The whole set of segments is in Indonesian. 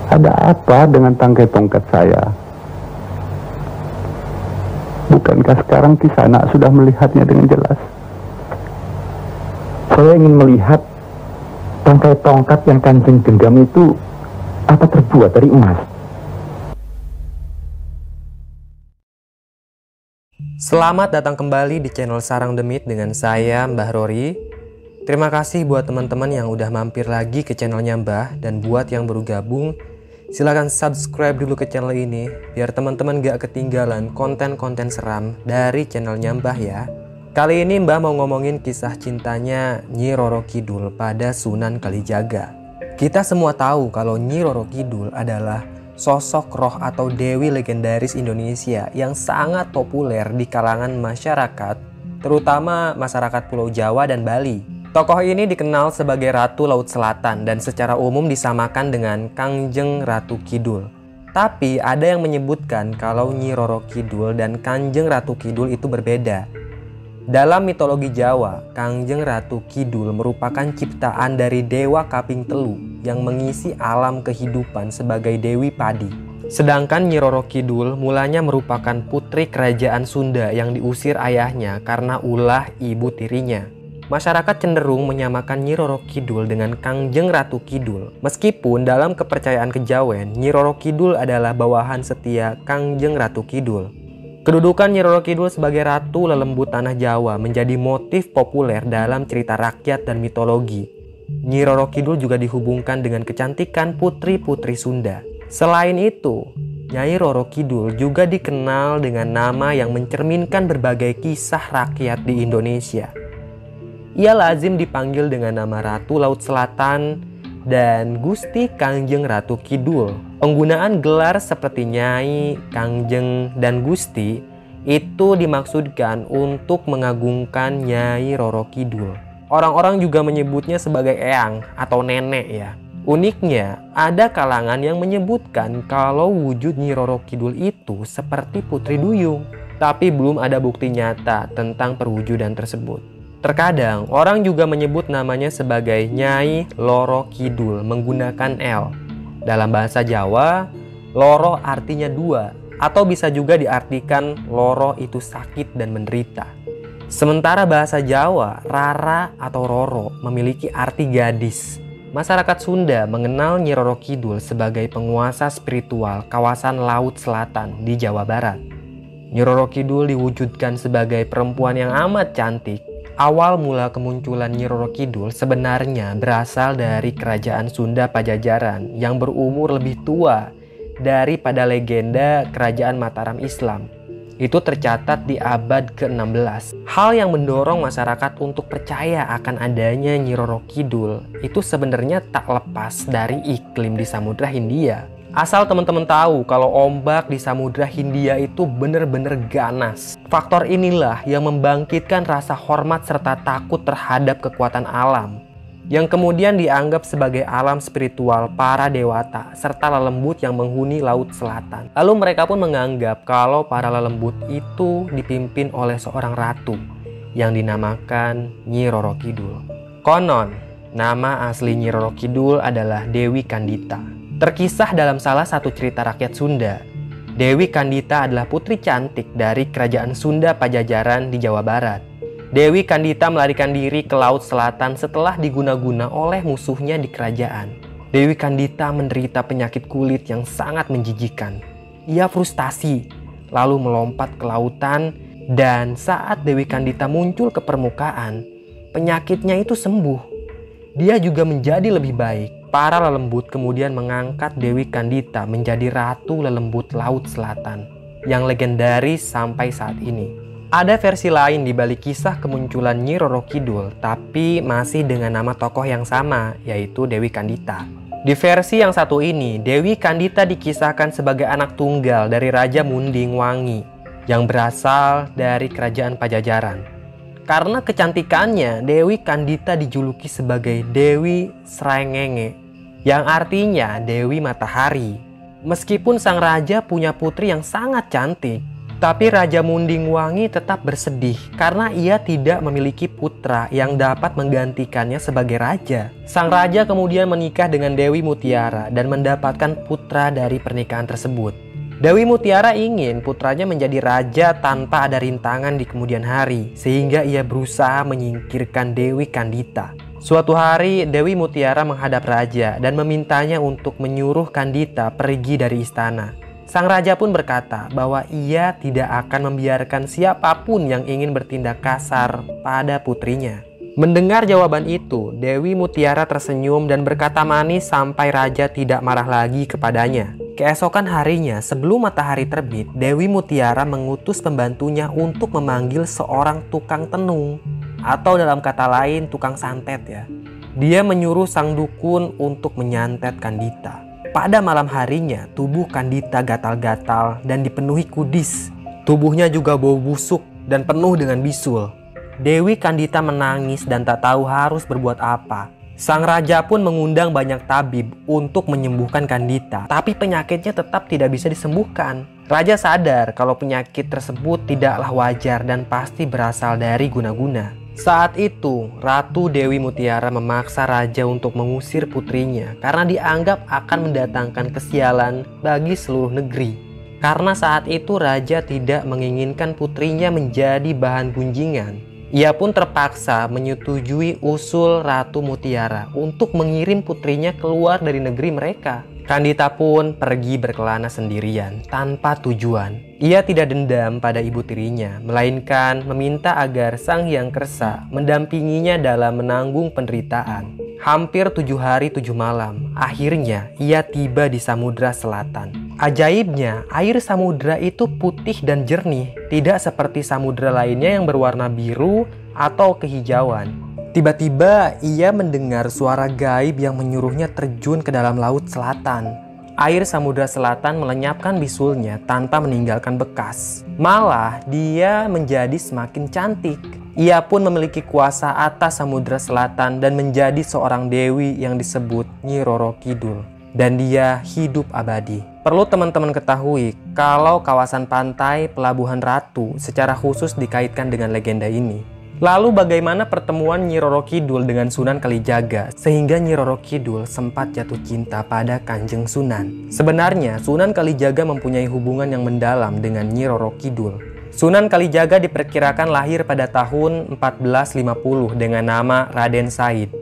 Ada apa dengan tangkai tongkat saya? Bukankah sekarang Kisana sudah melihatnya dengan jelas? Saya ingin melihat tangkai tongkat yang Kanjeng genggam itu apa terbuat dari emas. Selamat datang kembali di channel Sarang Demit dengan saya Mbah Rory. Terima kasih buat teman-teman yang udah mampir lagi ke channelnya Mbah. Dan buat yang baru gabung, silahkan subscribe dulu ke channel ini biar teman-teman gak ketinggalan konten-konten seram dari channelnya Mbah ya. Kali ini Mbah mau ngomongin kisah cintanya Nyi Roro Kidul pada Sunan Kalijaga. Kita semua tahu kalau Nyi Roro Kidul adalah sosok roh atau dewi legendaris Indonesia yang sangat populer di kalangan masyarakat, terutama masyarakat Pulau Jawa dan Bali. Tokoh ini dikenal sebagai Ratu Laut Selatan dan secara umum disamakan dengan Kangjeng Ratu Kidul. Tapi ada yang menyebutkan kalau Nyi Roro Kidul dan Kanjeng Ratu Kidul itu berbeda. Dalam mitologi Jawa, Kangjeng Ratu Kidul merupakan ciptaan dari Dewa Kaping Telu yang mengisi alam kehidupan sebagai Dewi Padi. Sedangkan Nyi Roro Kidul mulanya merupakan putri kerajaan Sunda yang diusir ayahnya karena ulah ibu tirinya. Masyarakat cenderung menyamakan Nyi Roro Kidul dengan Kangjeng Ratu Kidul. Meskipun dalam kepercayaan kejawen, Nyi Roro Kidul adalah bawahan setia Kangjeng Ratu Kidul. Kedudukan Nyi Roro Kidul sebagai Ratu Lelembut Tanah Jawa menjadi motif populer dalam cerita rakyat dan mitologi. Nyi Roro Kidul juga dihubungkan dengan kecantikan putri-putri Sunda. Selain itu, Nyai Roro Kidul juga dikenal dengan nama yang mencerminkan berbagai kisah rakyat di Indonesia. Ia lazim dipanggil dengan nama Ratu Laut Selatan dan Gusti Kangjeng Ratu Kidul. Penggunaan gelar seperti Nyai, Kangjeng, dan Gusti itu dimaksudkan untuk mengagungkan Nyai Roro Kidul. Orang-orang juga menyebutnya sebagai eyang atau nenek ya. Uniknya, ada kalangan yang menyebutkan kalau wujud Nyi Roro Kidul itu seperti Putri Duyung. Tapi belum ada bukti nyata tentang perwujudan tersebut. Terkadang orang juga menyebut namanya sebagai Nyai Loro Kidul menggunakan L. Dalam bahasa Jawa, loro artinya dua, atau bisa juga diartikan loro itu sakit dan menderita. Sementara bahasa Jawa, rara atau roro memiliki arti gadis. Masyarakat Sunda mengenal Nyi Roro Kidul sebagai penguasa spiritual kawasan Laut Selatan di Jawa Barat. Nyi Roro Kidul diwujudkan sebagai perempuan yang amat cantik. Awal mula kemunculan Nyi Roro Kidul sebenarnya berasal dari kerajaan Sunda Pajajaran yang berumur lebih tua daripada legenda kerajaan Mataram Islam. Itu tercatat di abad ke-16. Hal yang mendorong masyarakat untuk percaya akan adanya Nyi Roro Kidul itu sebenarnya tak lepas dari iklim di Samudra Hindia. Asal teman-teman tahu kalau ombak di Samudra Hindia itu benar-benar ganas. Faktor inilah yang membangkitkan rasa hormat serta takut terhadap kekuatan alam, yang kemudian dianggap sebagai alam spiritual para dewata serta lelembut yang menghuni Laut Selatan. Lalu mereka pun menganggap kalau para lelembut itu dipimpin oleh seorang ratu yang dinamakan Nyi Roro Kidul. Konon, nama asli Nyi Roro Kidul adalah Dewi Kandita. Terkisah dalam salah satu cerita rakyat Sunda, Dewi Kandita adalah putri cantik dari kerajaan Sunda Pajajaran di Jawa Barat. Dewi Kandita melarikan diri ke Laut Selatan setelah diguna-guna oleh musuhnya di kerajaan. Dewi Kandita menderita penyakit kulit yang sangat menjijikan. Ia frustasi, lalu melompat ke lautan, dan saat Dewi Kandita muncul ke permukaan, penyakitnya itu sembuh. Dia juga menjadi lebih baik. Para lelembut kemudian mengangkat Dewi Kandita menjadi Ratu Lelembut Laut Selatan yang legendaris sampai saat ini. Ada versi lain di balik kisah kemunculan Nyi Roro Kidul, tapi masih dengan nama tokoh yang sama, yaitu Dewi Kandita. Di versi yang satu ini, Dewi Kandita dikisahkan sebagai anak tunggal dari Raja Munding Wangi yang berasal dari kerajaan Pajajaran. Karena kecantikannya, Dewi Kandita dijuluki sebagai Dewi Srengenge, yang artinya Dewi Matahari. Meskipun sang raja punya putri yang sangat cantik, Tapi Raja Munding Wangi tetap bersedih karena ia tidak memiliki putra yang dapat menggantikannya sebagai raja. Sang raja kemudian menikah dengan Dewi Mutiara dan mendapatkan putra dari pernikahan tersebut. Dewi Mutiara ingin putranya menjadi raja tanpa ada rintangan di kemudian hari, sehingga ia berusaha menyingkirkan Dewi Kandita. Suatu hari Dewi Mutiara menghadap raja dan memintanya untuk menyuruh Kandita pergi dari istana. Sang raja pun berkata bahwa ia tidak akan membiarkan siapapun yang ingin bertindak kasar pada putrinya. Mendengar jawaban itu, Dewi Mutiara tersenyum dan berkata manis sampai raja tidak marah lagi kepadanya. Keesokan harinya, sebelum matahari terbit, Dewi Mutiara mengutus pembantunya untuk memanggil seorang tukang tenung, atau dalam kata lain tukang santet ya. Dia menyuruh sang dukun untuk menyantet Kandita. Pada malam harinya, tubuh Kandita gatal-gatal dan dipenuhi kudis. Tubuhnya juga bau busuk dan penuh dengan bisul. Dewi Kandita menangis dan tak tahu harus berbuat apa. Sang raja pun mengundang banyak tabib untuk menyembuhkan Kandita, tapi penyakitnya tetap tidak bisa disembuhkan. Raja sadar kalau penyakit tersebut tidaklah wajar dan pasti berasal dari guna-guna. Saat itu, Ratu Dewi Mutiara memaksa raja untuk mengusir putrinya karena dianggap akan mendatangkan kesialan bagi seluruh negeri. Karena saat itu raja tidak menginginkan putrinya menjadi bahan gunjingan. Ia pun terpaksa menyetujui usul Ratu Mutiara untuk mengirim putrinya keluar dari negeri mereka. Kandita pun pergi berkelana sendirian tanpa tujuan. Ia tidak dendam pada ibu tirinya, melainkan meminta agar Sang Hyang Kersa mendampinginya dalam menanggung penderitaan. Hampir 7 hari 7 malam, akhirnya ia tiba di Samudra Selatan. Ajaibnya, air samudra itu putih dan jernih, tidak seperti samudra lainnya yang berwarna biru atau kehijauan. Tiba-tiba ia mendengar suara gaib yang menyuruhnya terjun ke dalam laut selatan. Air Samudra Selatan melenyapkan bisulnya tanpa meninggalkan bekas. Malah dia menjadi semakin cantik. Ia pun memiliki kuasa atas Samudra Selatan dan menjadi seorang dewi yang disebut Nyi Roro Kidul. Dan dia hidup abadi. Perlu teman-teman ketahui kalau kawasan pantai Pelabuhan Ratu secara khusus dikaitkan dengan legenda ini. Lalu bagaimana pertemuan Nyi Roro Kidul dengan Sunan Kalijaga sehingga Nyi Roro Kidul sempat jatuh cinta pada Kanjeng Sunan? Sebenarnya Sunan Kalijaga mempunyai hubungan yang mendalam dengan Nyi Roro Kidul. Sunan Kalijaga diperkirakan lahir pada tahun 1450 dengan nama Raden Said.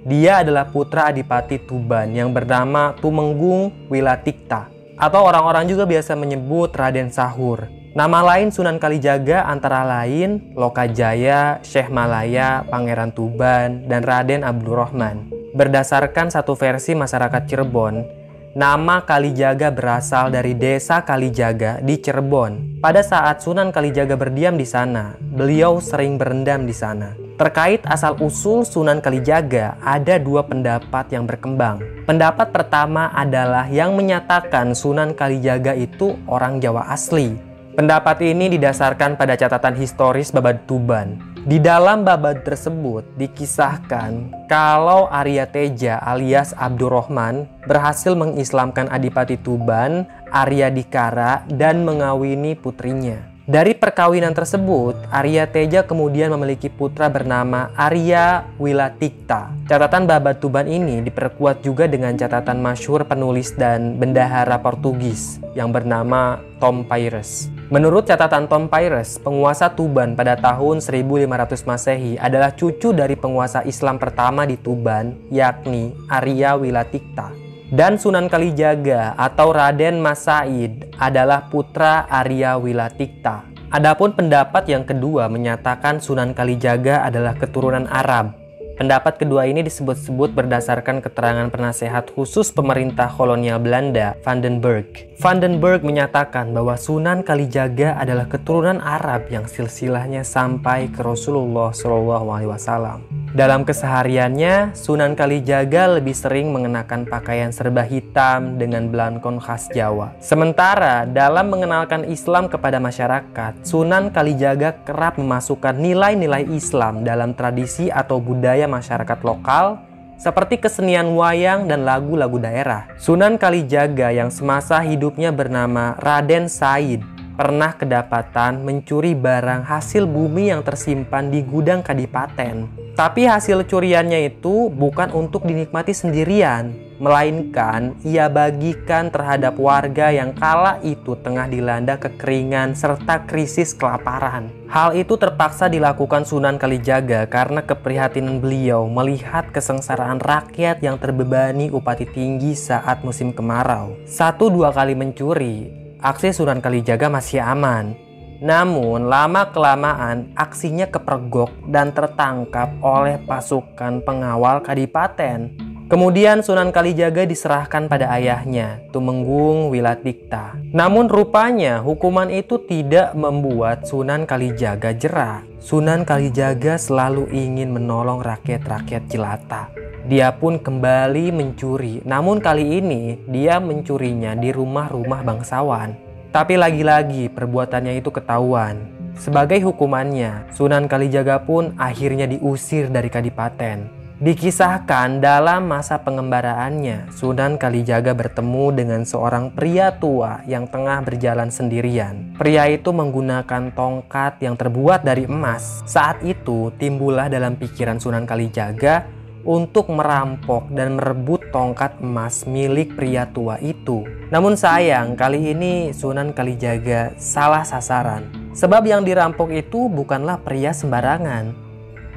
Dia adalah putra Adipati Tuban yang bernama Tumenggung Wilatikta, atau orang-orang juga biasa menyebut Raden Sahur. Nama lain Sunan Kalijaga antara lain Lokajaya, Syekh Malaya, Pangeran Tuban, dan Raden Abdurrahman. Berdasarkan satu versi masyarakat Cirebon, nama Kalijaga berasal dari desa Kalijaga di Cirebon. Pada saat Sunan Kalijaga berdiam di sana, beliau sering berendam di sana. Terkait asal-usul Sunan Kalijaga, ada 2 pendapat yang berkembang. Pendapat pertama adalah yang menyatakan Sunan Kalijaga itu orang Jawa asli. Pendapat ini didasarkan pada catatan historis Babad Tuban. Di dalam babad tersebut dikisahkan kalau Arya Teja alias Abdurrahman berhasil mengislamkan Adipati Tuban, Arya Dikara, dan mengawini putrinya. Dari perkawinan tersebut, Arya Teja kemudian memiliki putra bernama Arya Wilatikta. Catatan Babad Tuban ini diperkuat juga dengan catatan masyhur penulis dan bendahara Portugis yang bernama Tom Paires. Menurut catatan Tom Paires, penguasa Tuban pada tahun 1500 Masehi adalah cucu dari penguasa Islam pertama di Tuban, yakni Arya Wilatikta. Dan Sunan Kalijaga atau Raden Mas Said adalah putra Arya Wilatikta. Adapun pendapat yang kedua menyatakan Sunan Kalijaga adalah keturunan Arab. Pendapat kedua ini disebut-sebut berdasarkan keterangan penasehat khusus pemerintah kolonial Belanda, Van den Berg. Van den Berg menyatakan bahwa Sunan Kalijaga adalah keturunan Arab yang silsilahnya sampai ke Rasulullah SAW. Dalam kesehariannya, Sunan Kalijaga lebih sering mengenakan pakaian serba hitam dengan belangkon khas Jawa. Sementara dalam mengenalkan Islam kepada masyarakat, Sunan Kalijaga kerap memasukkan nilai-nilai Islam dalam tradisi atau budaya masyarakat lokal seperti kesenian wayang dan lagu-lagu daerah. Sunan Kalijaga yang semasa hidupnya bernama Raden Said pernah kedapatan mencuri barang hasil bumi yang tersimpan di gudang kadipaten. Tapi hasil curiannya itu bukan untuk dinikmati sendirian, melainkan ia bagikan terhadap warga yang kala itu tengah dilanda kekeringan serta krisis kelaparan. Hal itu terpaksa dilakukan Sunan Kalijaga karena keprihatinan beliau melihat kesengsaraan rakyat yang terbebani upati tinggi saat musim kemarau. 1-2 kali mencuri, aksi Sunan Kalijaga masih aman. Namun lama-kelamaan aksinya kepergok dan tertangkap oleh pasukan pengawal kadipaten. Kemudian Sunan Kalijaga diserahkan pada ayahnya, Tumenggung Wilatdikta. Namun rupanya hukuman itu tidak membuat Sunan Kalijaga jera. Sunan Kalijaga selalu ingin menolong rakyat-rakyat jelata. Dia pun kembali mencuri, namun kali ini dia mencurinya di rumah-rumah bangsawan. Tapi lagi-lagi perbuatannya itu ketahuan. Sebagai hukumannya, Sunan Kalijaga pun akhirnya diusir dari kadipaten. Dikisahkan dalam masa pengembaraannya, Sunan Kalijaga bertemu dengan seorang pria tua yang tengah berjalan sendirian. Pria itu menggunakan tongkat yang terbuat dari emas. Saat itu timbullah dalam pikiran Sunan Kalijaga untuk merampok dan merebut tongkat emas milik pria tua itu. Namun sayang, kali ini Sunan Kalijaga salah sasaran. Sebab yang dirampok itu bukanlah pria sembarangan.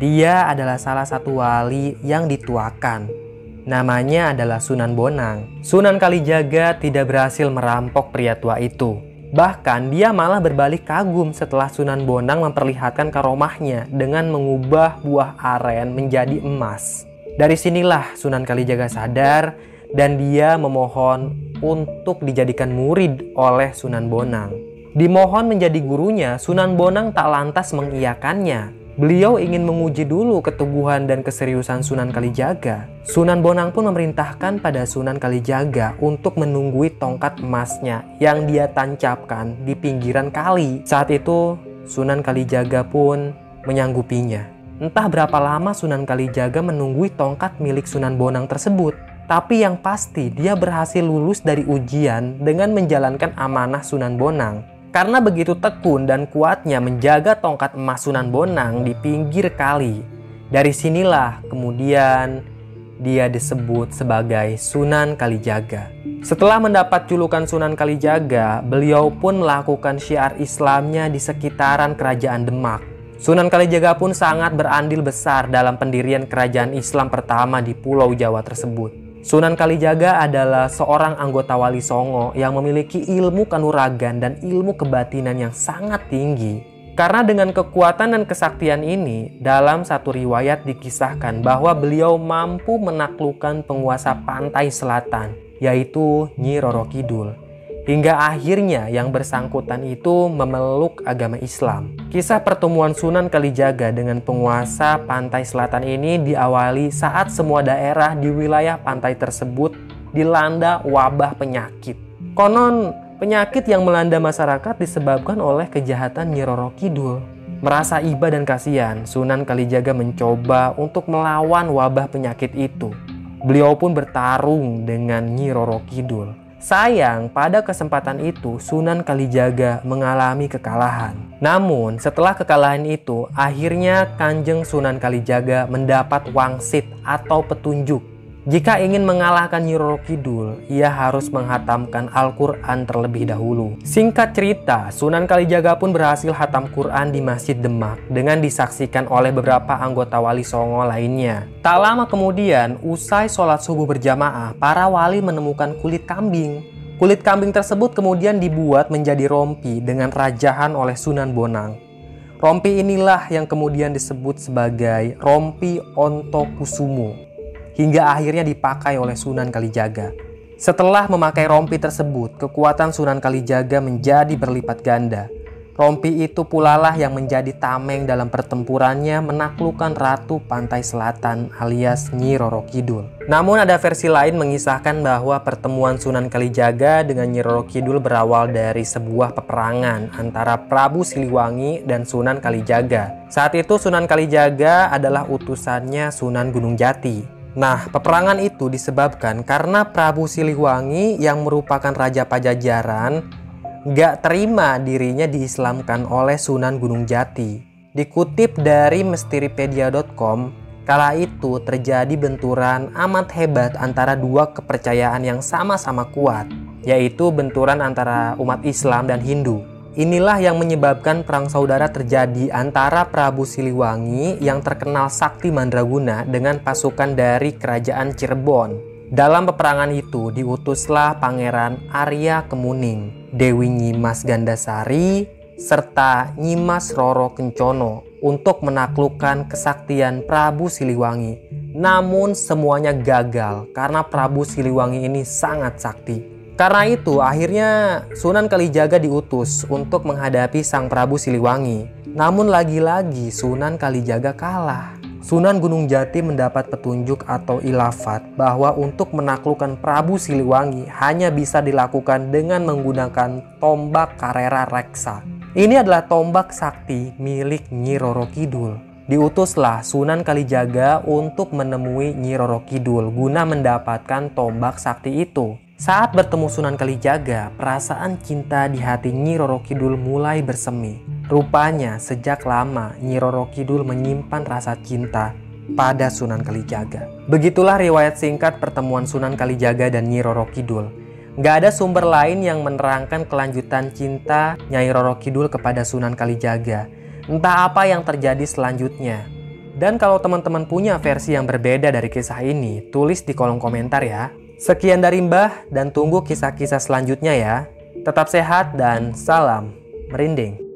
Dia adalah salah satu wali yang dituakan. Namanya adalah Sunan Bonang. Sunan Kalijaga tidak berhasil merampok pria tua itu. Bahkan dia malah berbalik kagum setelah Sunan Bonang memperlihatkan karomahnya dengan mengubah buah aren menjadi emas. Dari sinilah Sunan Kalijaga sadar dan dia memohon untuk dijadikan murid oleh Sunan Bonang. Dimohon menjadi gurunya, Sunan Bonang tak lantas mengiyakannya. Beliau ingin menguji dulu keteguhan dan keseriusan Sunan Kalijaga. Sunan Bonang pun memerintahkan pada Sunan Kalijaga untuk menunggui tongkat emasnya yang dia tancapkan di pinggiran kali. Saat itu Sunan Kalijaga pun menyanggupinya. Entah berapa lama Sunan Kalijaga menunggui tongkat milik Sunan Bonang tersebut. Tapi yang pasti dia berhasil lulus dari ujian dengan menjalankan amanah Sunan Bonang. Karena begitu tekun dan kuatnya menjaga tongkat emas Sunan Bonang di pinggir kali. Dari sinilah kemudian dia disebut sebagai Sunan Kalijaga. Setelah mendapat julukan Sunan Kalijaga, beliau pun melakukan syiar Islamnya di sekitaran kerajaan Demak. Sunan Kalijaga pun sangat berandil besar dalam pendirian kerajaan Islam pertama di Pulau Jawa tersebut. Sunan Kalijaga adalah seorang anggota Wali Songo yang memiliki ilmu kanuragan dan ilmu kebatinan yang sangat tinggi. Karena dengan kekuatan dan kesaktian ini, dalam satu riwayat dikisahkan bahwa beliau mampu menaklukkan penguasa pantai selatan, yaitu Nyi Roro Kidul. Hingga akhirnya yang bersangkutan itu memeluk agama Islam. Kisah pertemuan Sunan Kalijaga dengan penguasa pantai selatan ini diawali saat semua daerah di wilayah pantai tersebut dilanda wabah penyakit. Konon penyakit yang melanda masyarakat disebabkan oleh kejahatan Nyi Roro Kidul. Merasa iba dan kasihan, Sunan Kalijaga mencoba untuk melawan wabah penyakit itu. Beliau pun bertarung dengan Nyi Roro Kidul. Sayang, pada kesempatan itu Sunan Kalijaga mengalami kekalahan. Namun setelah kekalahan itu, akhirnya Kanjeng Sunan Kalijaga mendapat wangsit atau petunjuk. Jika ingin mengalahkan Nyi Roro Kidul, ia harus menghatamkan Al-Quran terlebih dahulu. Singkat cerita, Sunan Kalijaga pun berhasil hatam Quran di Masjid Demak dengan disaksikan oleh beberapa anggota Wali Songo lainnya. Tak lama kemudian, usai sholat subuh berjamaah, para wali menemukan kulit kambing. Kulit kambing tersebut kemudian dibuat menjadi rompi dengan rajahan oleh Sunan Bonang. Rompi inilah yang kemudian disebut sebagai rompi Ontokusumo, hingga akhirnya dipakai oleh Sunan Kalijaga. Setelah memakai rompi tersebut, kekuatan Sunan Kalijaga menjadi berlipat ganda. Rompi itu pula lah yang menjadi tameng dalam pertempurannya menaklukkan Ratu Pantai Selatan alias Nyi Roro Kidul. Namun ada versi lain mengisahkan bahwa pertemuan Sunan Kalijaga dengan Nyi Roro Kidul berawal dari sebuah peperangan antara Prabu Siliwangi dan Sunan Kalijaga. Saat itu Sunan Kalijaga adalah utusannya Sunan Gunung Jati. Nah, peperangan itu disebabkan karena Prabu Siliwangi yang merupakan Raja Pajajaran gak terima dirinya diislamkan oleh Sunan Gunung Jati. Dikutip dari misteri-pedia.com, kala itu terjadi benturan amat hebat antara dua kepercayaan yang sama-sama kuat, yaitu benturan antara umat Islam dan Hindu. Inilah yang menyebabkan perang saudara terjadi antara Prabu Siliwangi yang terkenal sakti mandraguna dengan pasukan dari kerajaan Cirebon. Dalam peperangan itu diutuslah Pangeran Arya Kemuning, Dewi Nyimas Gandasari, serta Nyimas Roro Kencono untuk menaklukkan kesaktian Prabu Siliwangi. Namun semuanya gagal karena Prabu Siliwangi ini sangat sakti. Karena itu akhirnya Sunan Kalijaga diutus untuk menghadapi sang Prabu Siliwangi. Namun lagi-lagi Sunan Kalijaga kalah. Sunan Gunung Jati mendapat petunjuk atau ilafat bahwa untuk menaklukkan Prabu Siliwangi hanya bisa dilakukan dengan menggunakan tombak Karera Reksa. Ini adalah tombak sakti milik Nyi Roro Kidul. Diutuslah Sunan Kalijaga untuk menemui Nyi Roro Kidul guna mendapatkan tombak sakti itu. Saat bertemu Sunan Kalijaga, perasaan cinta di hati Nyi Roro Kidul mulai bersemi. Rupanya sejak lama Nyi Roro Kidul menyimpan rasa cinta pada Sunan Kalijaga. Begitulah riwayat singkat pertemuan Sunan Kalijaga dan Nyi Roro Kidul. Gak ada sumber lain yang menerangkan kelanjutan cinta Nyai Roro Kidul kepada Sunan Kalijaga. Entah apa yang terjadi selanjutnya. Dan kalau teman-teman punya versi yang berbeda dari kisah ini, tulis di kolom komentar ya. Sekian dari Mbah dan tunggu kisah-kisah selanjutnya ya. Tetap sehat dan salam merinding.